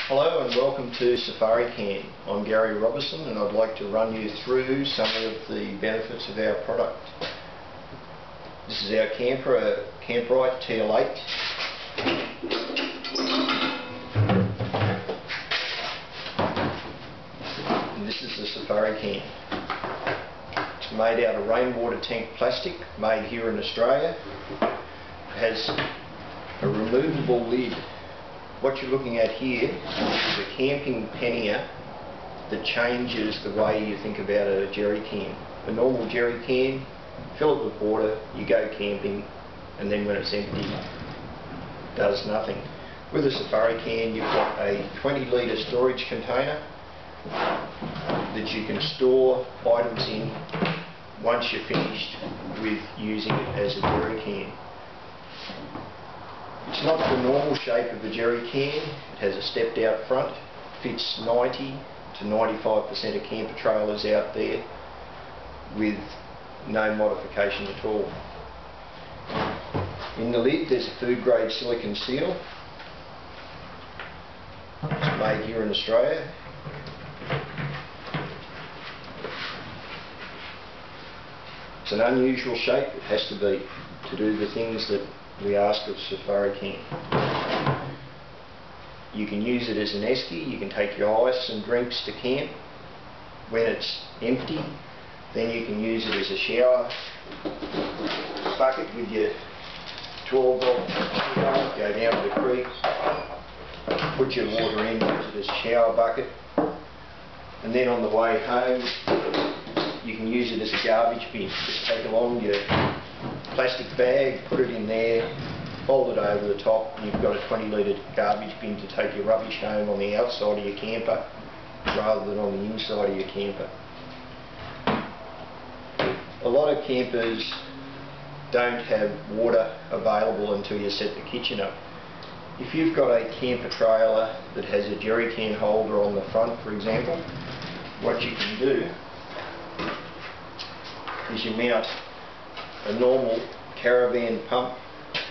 Hello and welcome to Safari Can. I'm Gary Robertson and I'd like to run you through some of the benefits of our product. This is our camper, a Camperite TL8. And this is the Safari Can. It's made out of rainwater tank plastic, made here in Australia. It has a removable lid. What you're looking at here is a camping pannier that changes the way you think about a jerry can. A normal jerry can, fill it with water, you go camping, and then when it's empty, it does nothing. With a Safari Can, you've got a 20-litre storage container that you can store items in once you're finished with using it as a jerry can. It's not the normal shape of a jerry can. It has a stepped out front, fits 90 to 95% of camper trailers out there with no modification at all. In the lid there's a food grade silicone seal. It's made here in Australia. It's an unusual shape, it has to be, to do the things that we ask of Safari Can. You can use it as an esky, you can take your ice and drinks to camp. When it's empty, then you can use it as a shower bucket with your 12-volt shower, go down to the creek, put your water in, use it as a shower bucket, and then on the way home you can use it as a garbage bin. Just take along your plastic bag, put it in there, fold it over the top, and you've got a 20-litre garbage bin to take your rubbish home on the outside of your camper rather than on the inside of your camper. A lot of campers don't have water available until you set the kitchen up. If you've got a camper trailer that has a jerry can holder on the front, for example, what you can do is you mount a normal Caravan pump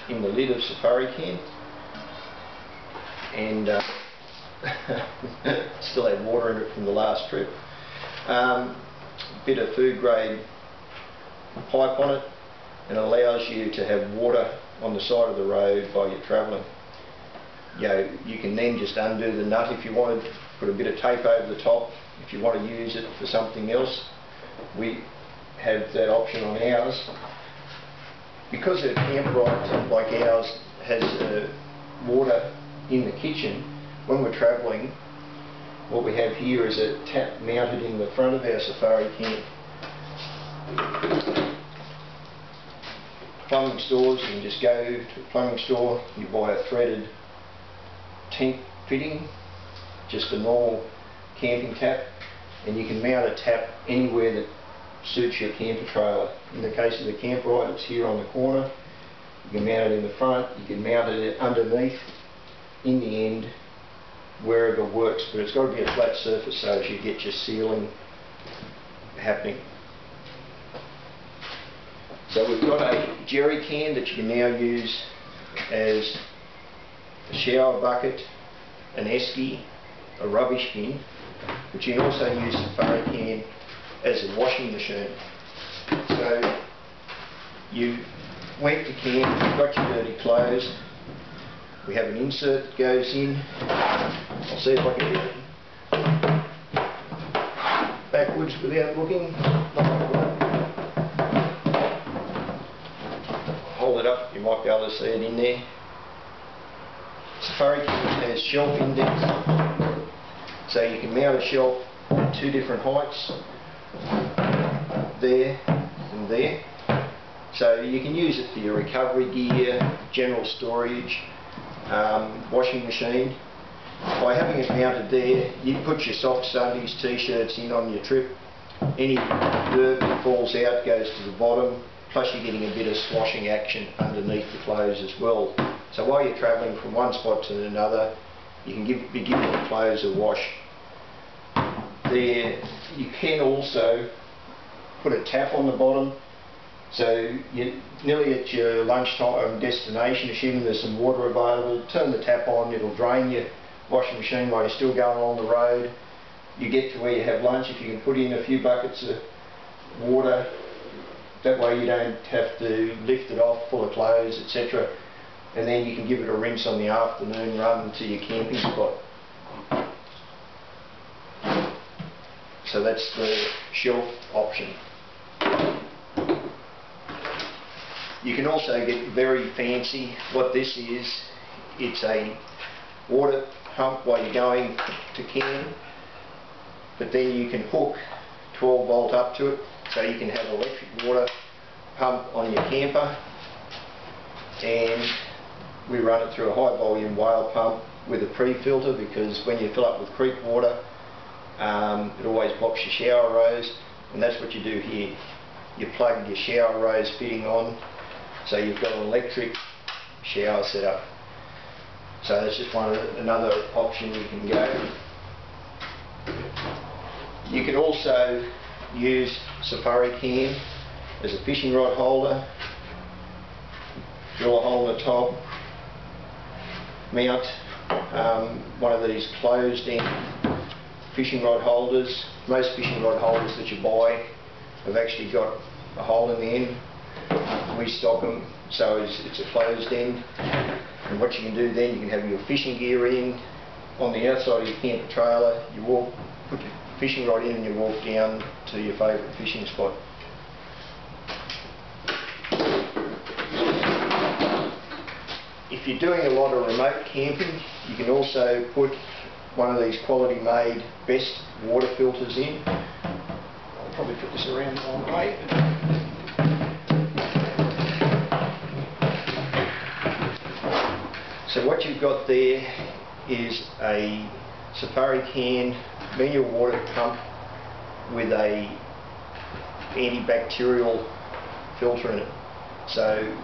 in the lid of Safari Can, and still had water in it from the last trip. Bit of food grade pipe on it, and it allows you to have water on the side of the road while you're travelling. You can then just undo the nut if you wanted, put a bit of tape over the top if you want to use it for something else. We have that option on ours. Because a Camperite like ours has water in the kitchen, when we're travelling, what we have here is a tap mounted in the front of our Safari Can. Plumbing stores, you can just go to a plumbing store, you buy a threaded tank fitting, just a normal camping tap, and you can mount a tap anywhere that suits your camper trailer. In the case of the Camperite, it's here on the corner. You can mount it in the front, you can mount it underneath, in the end, wherever works, but it's got to be a flat surface so as you get your sealing happening. So we've got a jerry can that you can now use as a shower bucket, an esky, a rubbish bin, but you can also use the Safari Can as a washing machine. So you went to camp, you've got your dirty clothes, we have an insert that goes in. I'll see if I can get it backwards without looking. Hold it up, you might be able to see it in there. Safari Can has shelf index, so you can mount a shelf at two different heights, there and there. So you can use it for your recovery gear, general storage, washing machine. By having it mounted there, you put your socks, undies, t-shirts in on your trip. Any dirt that falls out goes to the bottom, plus you're getting a bit of sloshing action underneath the clothes as well. So while you're travelling from one spot to another, you can be giving the clothes a wash. There, you can also put a tap on the bottom, so you're nearly at your lunchtime destination, assuming there's some water available, turn the tap on, it'll drain your washing machine while you're still going along the road. You get to where you have lunch, if you can put in a few buckets of water, that way you don't have to lift it off full of clothes, etc. And then you can give it a rinse on the afternoon run to your camping spot. So that's the shelf option. You can also get very fancy. What this is, it's a water pump while you're going to camp, but then you can hook 12 volt up to it, so you can have electric water pump on your camper, and we run it through a high volume whale pump with a pre-filter, because when you fill up with creek water it always blocks your shower rose, and that's what you do here. You plug your shower rose fitting on, so you've got an electric shower set up. So that's just another option you can go. You can also use safari can as a fishing rod holder, drill a hole in the top, mount one of these closed end fishing rod holders. Most fishing rod holders that you buy have actually got a hole in the end. We stock them so it's a closed end, and what you can do then, you can have your fishing gear in on the outside of your camper trailer. You put your fishing rod in and you walk down to your favourite fishing spot. If you're doing a lot of remote camping, you can also put one of these quality made best water filters in. I'll probably put this around the wrong way. So what you've got there is a safari can manual water pump with a antibacterial filter in it. So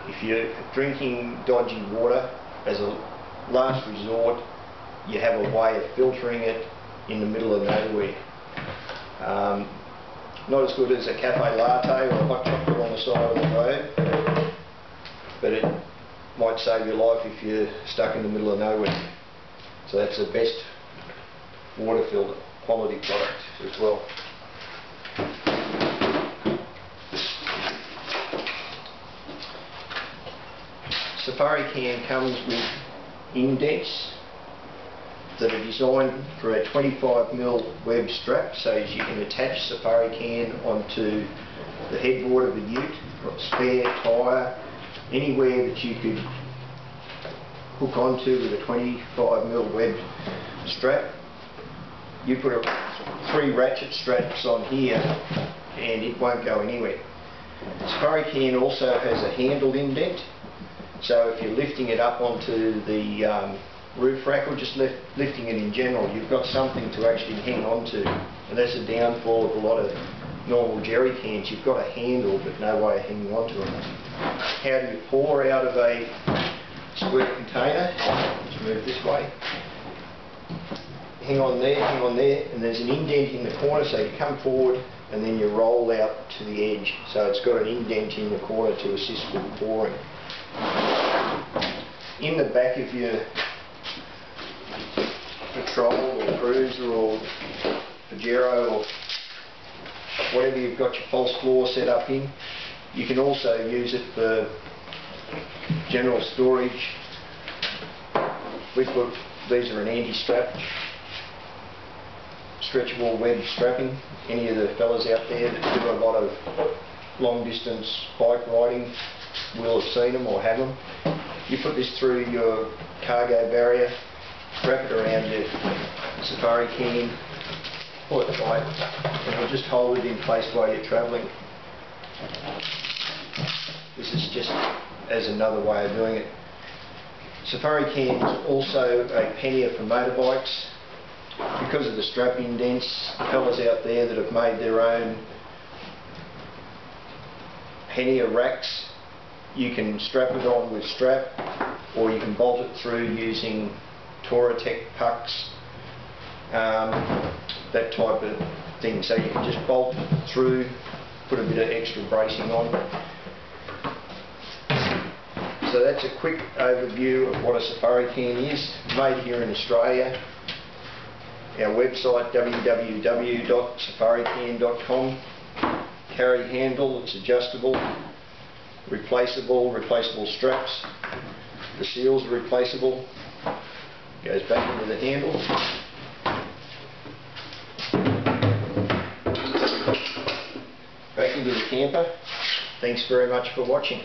if you're drinking dodgy water, as a last resort, you have a way of filtering it in the middle of nowhere. Not as good as a cafe latte or a hot chocolate on the side of the road, but it might save your life if you're stuck in the middle of nowhere. So that's the best water filter quality product as well. Safari can comes with indents that are designed for a 25mm web strap, so as you can attach safari can onto the headboard of a ute, or a spare tyre, anywhere that you could hook onto with a 25mm web strap. You put 3 ratchet straps on here and it won't go anywhere. Safari can also has a handle indent, so if you're lifting it up onto the roof rack, or just lifting it in general, you've got something to actually hang on to, and that's a downfall of a lot of normal jerry cans. You've got a handle but no way of hanging on to it. How do you pour out of a squirt container? Let's move this way. Hang on there, and there's an indent in the corner, so you come forward and then you roll out to the edge, so it's got an indent in the corner to assist with pouring. In the back of your Patrol or Cruiser or Pajero or whatever you've got your false floor set up in, you can also use it for general storage. These are an anti-strap, stretchable web strapping. Any of the fellas out there that do a lot of long distance bike riding will have seen them or have them. You put this through your cargo barrier, wrap it around your safari can, pull it tight, and it'll just hold it in place while you're travelling. This is just as another way of doing it. Safari can is also a pannier for motorbikes. Because of the strap indents, the fellas out there that have made their own pannier racks, you can strap it on with strap, or you can bolt it through using Toratec pucks, that type of thing. So you can just bolt it through, put a bit of extra bracing on. So that's a quick overview of what a safari can is, made here in Australia. Our website www.safarican.com. Carry handle, it's adjustable, replaceable straps. The seals are replaceable. Goes back into the handle. Back into the camper. Thanks very much for watching.